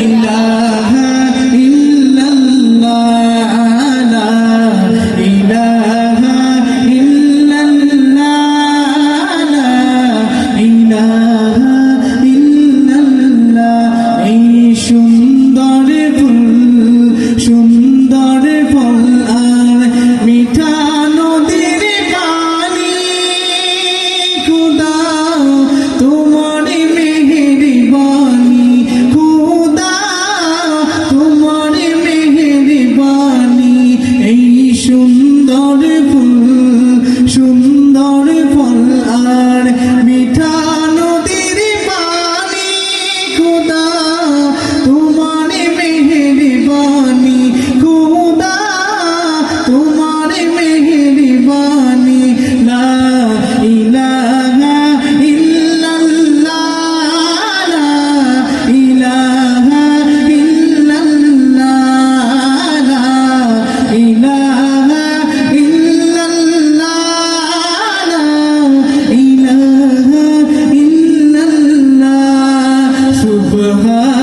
ইলাহা ইল্লাল্লাহ লা ইলাহা ইল্লাল্লাহ লা ইলাহা ইল্লাল্লাহ। এই সুন্দর ফুল সুন্দর ফল আর মিঠা নদীর পানি, খোদা তোমার মেহেরবানি, খোদা তোমার মেহেরবানি। এই সুন্দর ফুল সুন্দর ফল আর মিঠা নদীর পানি, খোদা তোমার মেহেরবানি, খোদা তোমার মেহেরবানি। লা ইলাহা ইল্লাল্লাহ লা ইলাহা ইল্লাল্লাহ লা ইলাহা ইল্লাল্লাহ লা ইলাহা ইল্লাল্লাহ। সুবহান